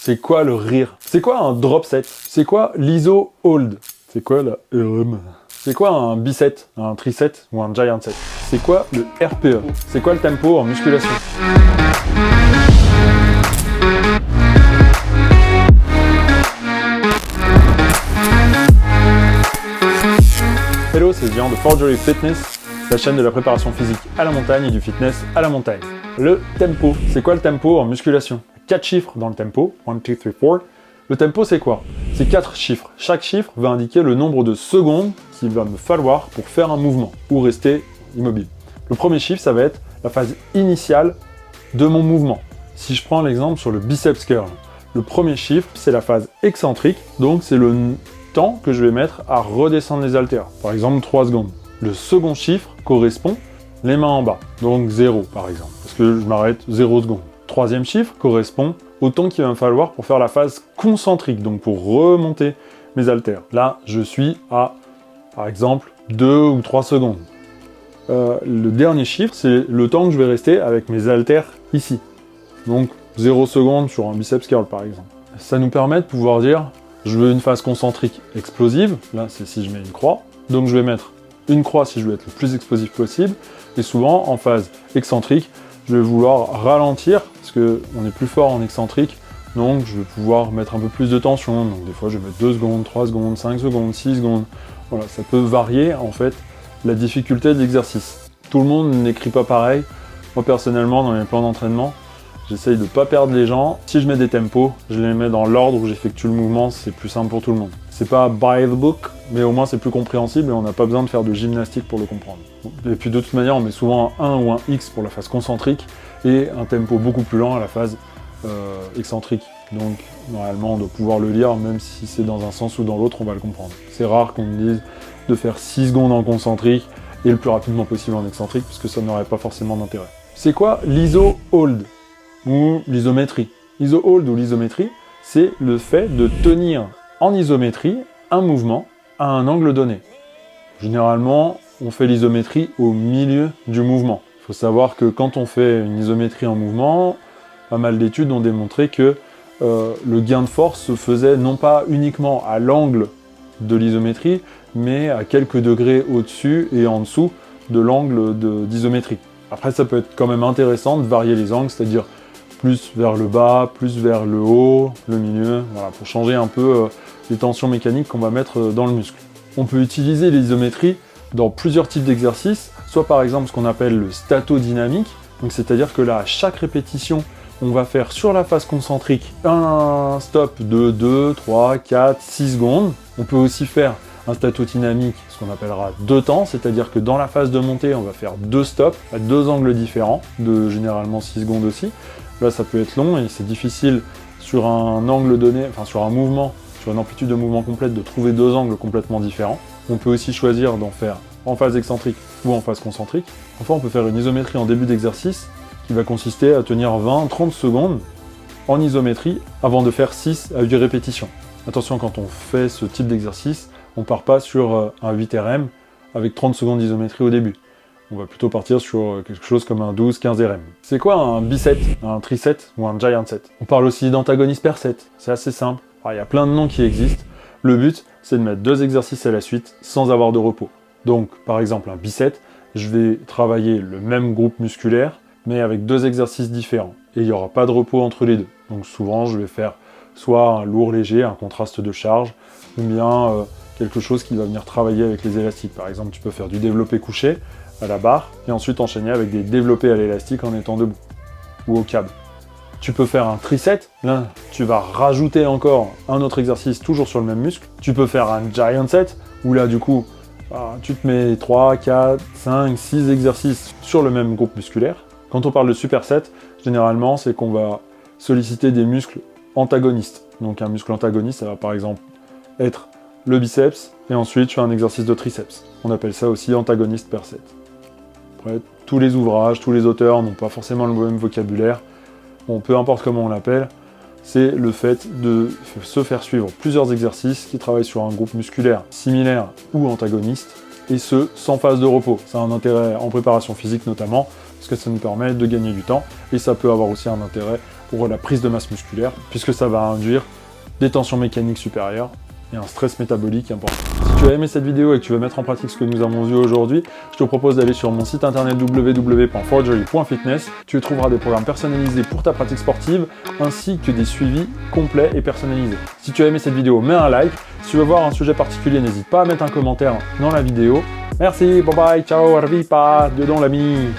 C'est quoi le rire? C'est quoi un drop set? C'est quoi l'iso hold? C'est quoi la RM? C'est quoi un biset, un triset ou un giant set? C'est quoi le RPE? C'est quoi le tempo en musculation? Hello, c'est Jean de Forgery Fitness, la chaîne de la préparation physique à la montagne et du fitness à la montagne. Le tempo, c'est quoi le tempo en musculation? 4 chiffres dans le tempo, 1, 2, 3, 4. Le tempo, c'est quoi? C'est 4 chiffres. Chaque chiffre va indiquer le nombre de secondes qu'il va me falloir pour faire un mouvement ou rester immobile. Le premier chiffre, ça va être la phase initiale de mon mouvement. Si je prends l'exemple sur le biceps curl, le premier chiffre, c'est la phase excentrique, donc c'est le temps que je vais mettre à redescendre les haltères, par exemple 3 secondes. Le second chiffre correspond les mains en bas, donc 0 par exemple, parce que je m'arrête 0 secondes. Troisième chiffre correspond au temps qu'il va me falloir pour faire la phase concentrique, donc pour remonter mes haltères. Là, je suis à, par exemple, 2 ou 3 secondes. Le dernier chiffre, c'est le temps que je vais rester avec mes haltères ici. Donc 0 secondes sur un biceps curl par exemple. Ça nous permet de pouvoir dire, je veux une phase concentrique explosive, là c'est si je mets une croix, donc je vais mettre une croix si je veux être le plus explosif possible, et souvent en phase excentrique, je vais vouloir ralentir, parce qu'on est plus fort en excentrique, donc je vais pouvoir mettre un peu plus de tension, donc des fois je vais mettre 2 secondes, 3 secondes, 5 secondes, 6 secondes, voilà, ça peut varier en fait la difficulté de l'exercice. Tout le monde n'écrit pas pareil, moi personnellement dans mes plans d'entraînement, j'essaye de ne pas perdre les gens. Si je mets des tempos, je les mets dans l'ordre où j'effectue le mouvement, c'est plus simple pour tout le monde. C'est pas by the book, mais au moins c'est plus compréhensible et on n'a pas besoin de faire de gymnastique pour le comprendre. Et puis de toute manière, on met souvent un 1 ou un X pour la phase concentrique et un tempo beaucoup plus lent à la phase excentrique. Donc normalement on doit pouvoir le lire, même si c'est dans un sens ou dans l'autre, on va le comprendre. C'est rare qu'on me dise de faire 6 secondes en concentrique et le plus rapidement possible en excentrique, puisque ça n'aurait pas forcément d'intérêt. C'est quoi l'iso hold ou l'isométrie? L'iso hold ou l'isométrie, c'est le fait de tenir en isométrie un mouvement à un angle donné. Généralement, on fait l'isométrie au milieu du mouvement. Il faut savoir que quand on fait une isométrie en mouvement, pas mal d'études ont démontré que le gain de force se faisait non pas uniquement à l'angle de l'isométrie, mais à quelques degrés au-dessus et en dessous de l'angle d'isométrie. Après, ça peut être quand même intéressant de varier les angles, c'est-à-dire plus vers le bas, plus vers le haut, le milieu, voilà, pour changer un peu les tensions mécaniques qu'on va mettre dans le muscle. On peut utiliser l'isométrie dans plusieurs types d'exercices, soit par exemple ce qu'on appelle le statodynamique, donc c'est-à-dire que là, à chaque répétition, on va faire sur la phase concentrique un stop de 2, 3, 4, 6 secondes. On peut aussi faire un statodynamique, ce qu'on appellera 2 temps, c'est-à-dire que dans la phase de montée, on va faire 2 stops à 2 angles différents, de généralement 6 secondes aussi. Là, ça peut être long et c'est difficile sur un angle donné, enfin sur un mouvement, sur une amplitude de mouvement complète, de trouver 2 angles complètement différents. On peut aussi choisir d'en faire en phase excentrique ou en phase concentrique. Enfin, on peut faire une isométrie en début d'exercice qui va consister à tenir 20-30 secondes en isométrie avant de faire 6 à 8 répétitions. Attention, quand on fait ce type d'exercice, on ne part pas sur un 8 RM avec 30 secondes d'isométrie au début. On va plutôt partir sur quelque chose comme un 12-15 RM. C'est quoi un biset, un triset ou un giant set? On parle aussi d'antagoniste per set, c'est assez simple. Alors, il y a plein de noms qui existent. Le but, c'est de mettre 2 exercices à la suite sans avoir de repos. Donc, par exemple, un biset, je vais travailler le même groupe musculaire, mais avec 2 exercices différents. Et il n'y aura pas de repos entre les deux. Donc souvent, je vais faire soit un lourd léger, un contraste de charge, ou bien quelque chose qui va venir travailler avec les élastiques. Par exemple, tu peux faire du développé couché à la barre, et ensuite enchaîner avec des développés à l'élastique en étant debout, ou au câble. Tu peux faire un triset, là, tu vas rajouter encore un autre exercice toujours sur le même muscle. Tu peux faire un giant set, où là, du coup, tu te mets 3, 4, 5, 6 exercices sur le même groupe musculaire. Quand on parle de superset, généralement, c'est qu'on va solliciter des muscles antagonistes. Donc un muscle antagoniste, ça va par exemple être le biceps, et ensuite je fais un exercice de triceps. On appelle ça aussi antagoniste per set. Après, tous les ouvrages, tous les auteurs n'ont pas forcément le même vocabulaire. Bon, peu importe comment on l'appelle, c'est le fait de se faire suivre plusieurs exercices qui travaillent sur un groupe musculaire similaire ou antagoniste, et ce, sans phase de repos. Ça a un intérêt en préparation physique notamment, parce que ça nous permet de gagner du temps, et ça peut avoir aussi un intérêt pour la prise de masse musculaire, puisque ça va induire des tensions mécaniques supérieures et un stress métabolique important. Si tu as aimé cette vidéo et que tu veux mettre en pratique ce que nous avons vu aujourd'hui, je te propose d'aller sur mon site internet www.forgery.fitness. Tu y trouveras des programmes personnalisés pour ta pratique sportive, ainsi que des suivis complets et personnalisés. Si tu as aimé cette vidéo, mets un like. Si tu veux voir un sujet particulier, n'hésite pas à mettre un commentaire dans la vidéo. Merci, bye bye, ciao, arriva, dedans l'ami.